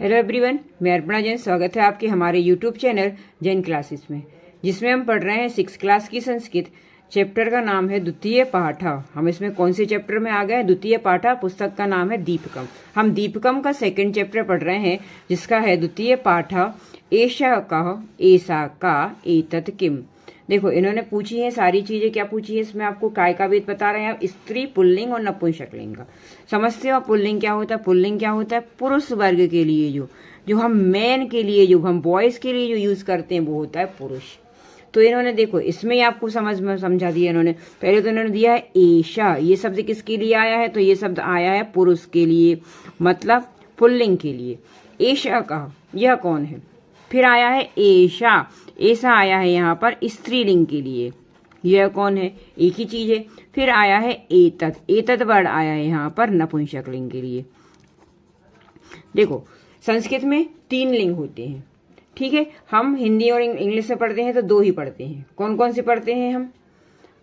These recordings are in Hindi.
हेलो एवरीवन, मैं अर्पणा जैन। स्वागत है आपके हमारे यूट्यूब चैनल जैन क्लासेस में, जिसमें हम पढ़ रहे हैं 6 क्लास की संस्कृत। चैप्टर का नाम है द्वितीय पाठा। हम इसमें कौन से चैप्टर में आ गए? द्वितीय पाठा। पुस्तक का नाम है दीपकम। हम दीपकम का सेकंड चैप्टर पढ़ रहे हैं, जिसका है द्वितीय पाठा एषा कः ऐसा का एतत् किम। देखो, इन्होंने पूछी है सारी चीजें। क्या पूछी है इसमें? आपको काय का वेद बता रहे हैं, स्त्री पुल्लिंग और नपुंसकलिंग का। समझते हो? पुल्लिंग क्या होता है? पुल्लिंग क्या होता है? पुरुष वर्ग के लिए जो हम मैन के लिए, जो हम बॉयज के लिए जो यूज करते हैं, वो होता है पुरुष। तो इन्होंने देखो इसमें ही आपको समझा दिया इन्होंने। पहले तो इन्होंने दिया है एषा। ये शब्द किसके लिए आया है? तो ये शब्द आया है पुरुष के लिए, मतलब पुल्लिंग के लिए। एषा का, यह कौन है? फिर आया है एषा। ऐसा आया है यहाँ पर स्त्रीलिंग के लिए। यह कौन है? एक ही चीज है। फिर आया है एतत्। एतत् वर्ड आया है यहाँ पर नपुंसकलिंग के लिए। देखो, संस्कृत में 3 लिंग होते हैं, ठीक है। हम हिंदी और इंग्लिश में पढ़ते हैं तो 2 ही पढ़ते हैं। कौन कौन से पढ़ते हैं हम?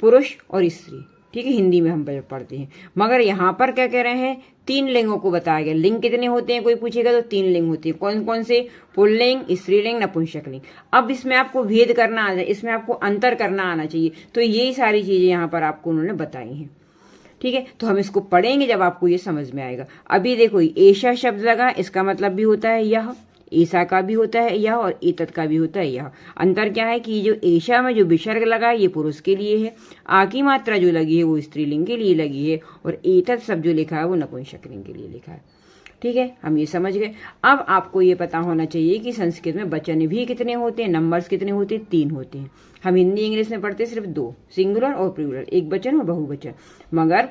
पुरुष और स्त्री, ठीक है। हिंदी में हम पढ़ते हैं, मगर यहाँ पर क्या कह रहे हैं? 3 लिंगों को बताया गया। लिंग कितने होते हैं कोई पूछेगा तो 3 लिंग होते हैं। कौन कौन से? पुल्लिंग, स्त्रीलिंग, नपुंसकलिंग। अब इसमें आपको भेद करना आ जाए, इसमें आपको अंतर करना आना चाहिए। तो यही सारी चीजें यहाँ पर आपको उन्होंने बताई हैं, ठीक है। तो हम इसको पढ़ेंगे जब आपको ये समझ में आएगा। अभी देखो, ऐसा शब्द लगा, इसका मतलब भी होता है यह। ऐसा का भी होता है यह, और एतत् का भी होता है यह। अंतर क्या है कि जो ऐसा में जो विसर्ग लगा है ये पुरुष के लिए है, आ की मात्रा जो लगी है वो स्त्रीलिंग के लिए लगी है, और एतत् शब्द जो लिखा है वो नपुंसकलिंग के लिए लिखा है, ठीक है। हम ये समझ गए। अब आपको ये पता होना चाहिए कि संस्कृत में वचन भी कितने होते हैं, नंबर्स कितने होते हैं? 3 होते हैं। हम हिंदी इंग्लिश में पढ़ते सिर्फ 2, सिंगुलर और प्लूरल, एक वचन और बहुवचन। मगर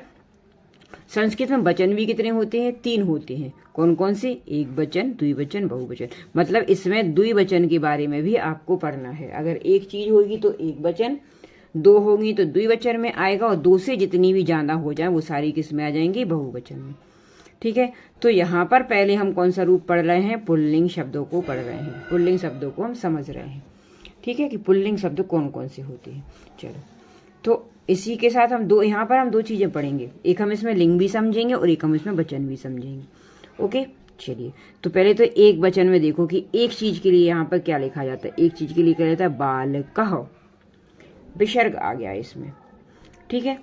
संस्कृत में वचन भी कितने होते हैं? 3 होते हैं। कौन कौन से? एक वचन, द्विवचन, बहुवचन। मतलब इसमें द्विवचन के बारे में भी आपको पढ़ना है। अगर एक चीज होगी तो एक वचन, 2 होगी तो द्विवचन में आएगा, और 2 से जितनी भी ज्यादा हो जाए वो सारी किस में आ जाएंगी? बहुवचन में, ठीक है। तो यहाँ पर पहले हम कौन सा रूप पढ़ रहे हैं? पुल्लिंग शब्दों को पढ़ रहे हैं। पुल्लिंग शब्दों को हम समझ रहे हैं, ठीक है, कि पुल्लिंग शब्द कौन कौन से होते हैं। चलो, तो इसी के साथ हम यहाँ पर हम 2 चीजें पढ़ेंगे। एक हम इसमें लिंग भी समझेंगे और एक हम इसमें वचन भी समझेंगे। ओके, चलिए। तो पहले तो एक वचन में देखो कि एक चीज के लिए यहाँ पर क्या लिखा जाता है। एक चीज के लिए क्या जाता है? बालकः। विसर्ग आ गया इसमें, ठीक है।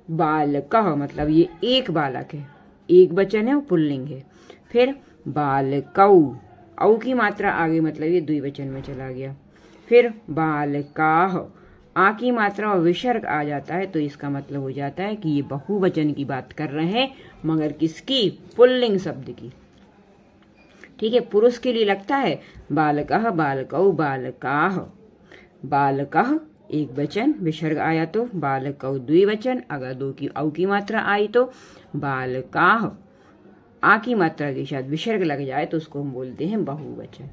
बालकः मतलब ये एक बालक है, एक वचन है, वो पुल्लिंग है। फिर बालकौ, औ की मात्रा आगे, मतलब ये द्विवचन में चला गया। फिर बालकाः, आ की मात्रा और विसर्ग आ जाता है, तो इसका मतलब हो जाता है कि ये बहुवचन की बात कर रहे हैं, मगर किसकी? पुल्लिंग शब्द की, ठीक है। पुरुष के लिए लगता है बालकः, बालकौ, बालकाः। बालकः एक वचन, विसर्ग आया तो बालकौ द्विवचन, अगर 2 की औ की मात्रा आई तो बालकाः। आ की मात्रा के साथ विसर्ग लग जाए तो उसको हम बोलते हैं बहुवचन,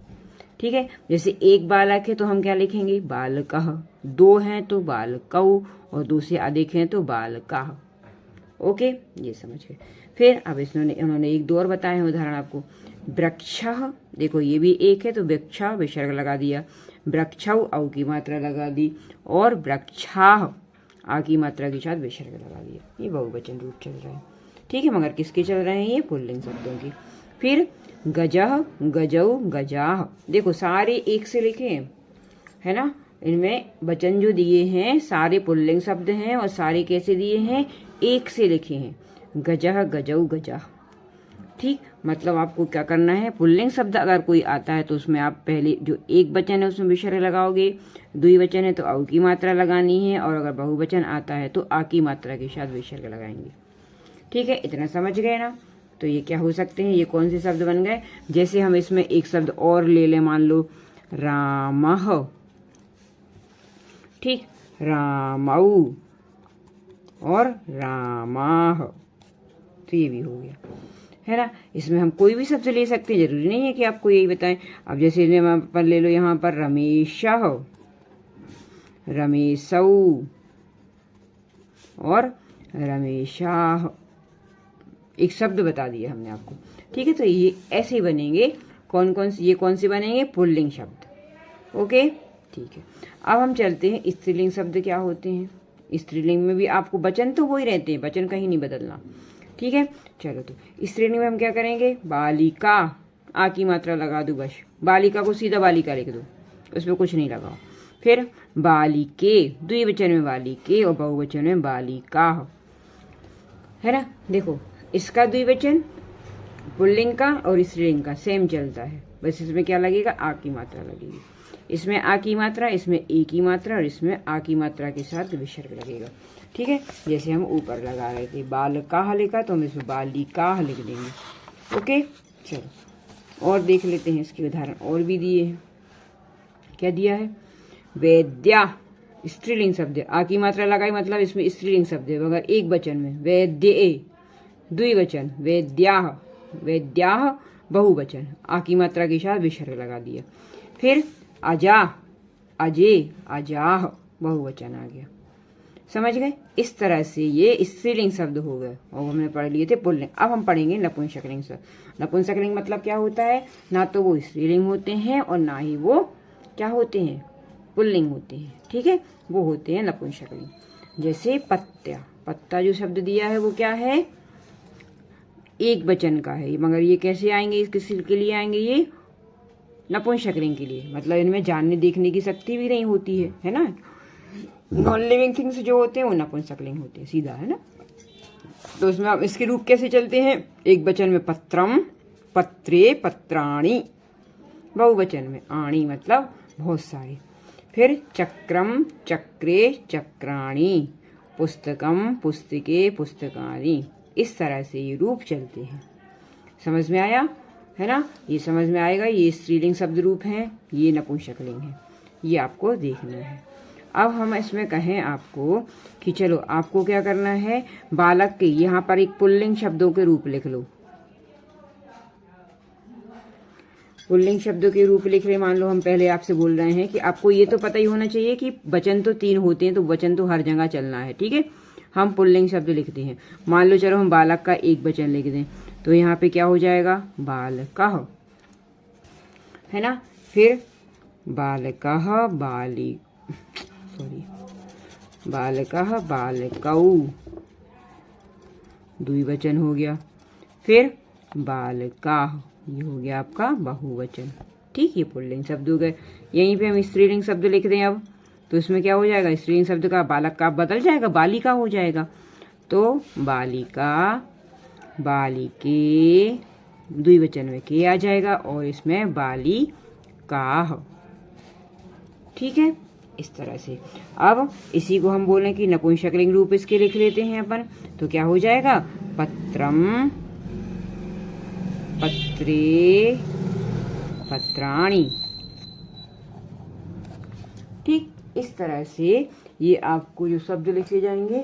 ठीक है। जैसे एक बालक है तो हम क्या लिखेंगे? बालकः। 2 हैं तो बालकौ, और 2 से अधिक हैं तो बालकाः। ओके, ये समझ गए। फिर अब उन्होंने एक 2 और बताए हैं उदाहरण आपको। वृक्षः, देखो ये भी एक है तो वृक्षा विसर्ग लगा दिया, वृक्षौ औ की मात्रा लगा दी, और वृक्षाः आ की मात्रा के साथ विसर्ग लगा दिया। ये बहुवचन रूप चल रहा है, ठीक है। मगर किसके चल रहे हैं? ये पुल्लिंग शब्दों की। फिर गजः, गजौ, गजाः। देखो सारे एक से लिखे हैं, है ना। इनमें वचन जो दिए हैं सारे पुल्लिंग शब्द हैं, और सारे कैसे दिए हैं? एक से लिखे हैं। गजः, गजौ, गजाः, ठीक। मतलब आपको क्या करना है? पुल्लिंग शब्द अगर कोई आता है तो उसमें आप पहले जो एक वचन है उसमें विसर्ग लगाओगे, द्विवचन है तो औ की मात्रा लगानी है, और अगर बहुवचन आता है तो आ की मात्रा के साथ विसर्ग लगाएंगे, ठीक है। इतना समझ गए ना। तो ये क्या हो सकते हैं? ये कौन से शब्द बन गए? जैसे हम इसमें एक शब्द और ले लें, मान लो रामः, ठीक, रामौ और रामाः, तो ये भी हो गया, है ना। इसमें हम कोई भी शब्द ले सकते हैं, जरूरी नहीं है कि आपको यही बताएं। अब जैसे पर ले लो यहाँ पर रमेशः, रमेशौ और रमेशाः, एक शब्द बता दिया हमने आपको, ठीक है। तो ये ऐसे बनेंगे। कौन कौन से? ये कौन से बनेंगे? पुल्लिंग शब्द। ओके, ठीक है। अब हम चलते हैं स्त्रीलिंग शब्द क्या होते हैं। स्त्रीलिंग में भी आपको वचन तो वो ही रहते हैं, वचन कहीं नहीं बदलना, ठीक है। चलो, तो स्त्रीलिंग में हम क्या करेंगे? बालिका, आ की मात्रा लगा दो बस। बालिका को सीधा बालिका लिख दो, उसमें कुछ नहीं लगाओ। फिर बालिके, द्विवचन में बालिके और बहुवचन में बालिका, है ना। देखो इसका द्विवचन पुल्लिंग का और स्त्रीलिंग का सेम चलता है, बस इसमें क्या लगेगा, आ की मात्रा लगेगी। इसमें आ की मात्रा, इसमें ए की मात्रा और इसमें आ की मात्रा के साथ विसर्ग लगेगा। ठीक है, जैसे हम ऊपर लगा रहे थे बालकाह लिखा तो हम इसमें बालिकाह लिख देंगे। ओके, चलो और देख लेते हैं, इसके उदाहरण और भी दिए हैं। क्या दिया है, वैद्या स्त्रीलिंग शब्द है, आ की मात्रा लगाई मतलब इसमें स्त्रीलिंग शब्द है, मगर एक वचन में। वैद्य द्विवचन, वैद्याह, वैद्याह बहुवचन, आ की मात्रा के साथ विसर्ग लगा दिया। फिर अजा, अजे, अजाह बहुवचन आ गया। समझ गए, इस तरह से ये स्त्रीलिंग शब्द हो गए और हमने पढ़ लिए थे पुल्लिंग। अब हम पढ़ेंगे नपुंसकलिंग शब्द। नपुंसकलिंग मतलब क्या होता है, ना तो वो स्त्रीलिंग होते हैं और ना ही वो क्या होते हैं, पुल्लिंग होते हैं। ठीक है, वो होते हैं नपुंसकलिंग। जैसे पत्ता, पत्ता जो शब्द दिया है वो क्या है, एक वचन का है, मगर ये कैसे आएंगे, किस के लिए आएंगे, ये नपुंसकलिंग के लिए। मतलब इनमें जानने देखने की शक्ति भी नहीं होती है ना। नॉन लिविंग थिंग्स जो होते हैं वो नपुंसकलिंग होते हैं, सीधा, है ना। तो इसमें आप इसके रूप कैसे चलते हैं, एक वचन में पत्रम, पत्रे, पत्राणि, बहुवचन में आणी मतलब बहुत सारे। फिर चक्रम, चक्रे, चक्राणि, पुस्तकम, पुस्तके, पुस्तकानि, इस तरह से ये रूप चलते हैं। समझ में आया, है ना, ये समझ में आएगा। ये स्त्रीलिंग शब्द रूप हैं, ये नपुंसकलिंग है, ये आपको देखना है। अब हम इसमें कहें आपको कि चलो आपको क्या करना है, बालक के यहाँ पर एक पुल्लिंग शब्दों के रूप लिख लो। पुल्लिंग शब्दों के रूप लिख रहे, मान लो हम पहले आपसे बोल रहे हैं कि आपको ये तो पता ही होना चाहिए कि वचन तो 3 होते हैं, तो वचन तो हर जगह चलना है। ठीक है, हम पुल्लिंग शब्द लिखते हैं। मान लो चलो हम बालक का एक वचन लिख दें, तो यहाँ पे क्या हो जाएगा, बालकः, है ना। फिर बालकः, बालकः, बालकौ, द्विवचन हो गया। फिर बालकाः, ये हो गया आपका बहुवचन। ठीक, ये पुल्लिंग शब्द हो गए। यहीं पे हम स्त्रीलिंग शब्द लिख दें अब, तो इसमें क्या हो जाएगा, स्त्रीलिंग शब्द का बालक का बदल जाएगा, बालिका हो जाएगा। तो बालिका, बालिके, द्विवचन में के आ जाएगा और इसमें बालिकाः। ठीक है, इस तरह से। अब इसी को हम बोलें कि नपुंसकलिंग रूप इसके लिख लेते हैं अपन, तो क्या हो जाएगा, पत्रम, पत्रे, पत्राणि। ठीक, इस तरह से ये आपको जो शब्द लिखे जाएंगे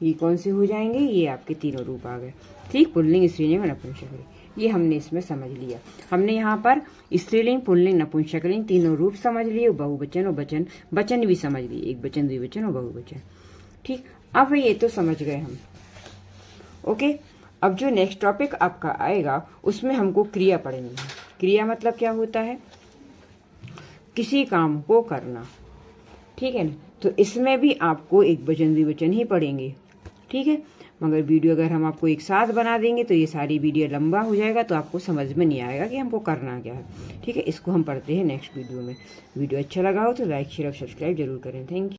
ये कौन से हो जाएंगे, ये आपके तीनों रूप आ गए। ठीक, पुल्लिंग, स्त्रीलिंग और नपुंसकलिंग, ये हमने इसमें समझ लिया। हमने यहाँ पर स्त्रीलिंग, पुल्लिंग, नपुंसकलिंग तीनों रूप समझ लिए, बहुवचन और वचन भी समझ लिए, एक वचन, द्विवचन और बहुवचन। ठीक, अब ये तो समझ गए हम। ओके, अब जो नेक्स्ट टॉपिक आपका आएगा उसमें हमको क्रिया पढ़नी है। क्रिया मतलब क्या होता है, किसी काम को करना। ठीक है ना, तो इसमें भी आपको एक वचन, द्विवचन ही पढ़ेंगे। ठीक है, मगर वीडियो अगर हम आपको एक साथ बना देंगे तो ये सारी वीडियो लंबा हो जाएगा, तो आपको समझ में नहीं आएगा कि हमको करना क्या है। ठीक है, इसको हम पढ़ते हैं नेक्स्ट वीडियो में। वीडियो अच्छा लगा हो तो लाइक, शेयर और सब्सक्राइब जरूर करें। Thank you.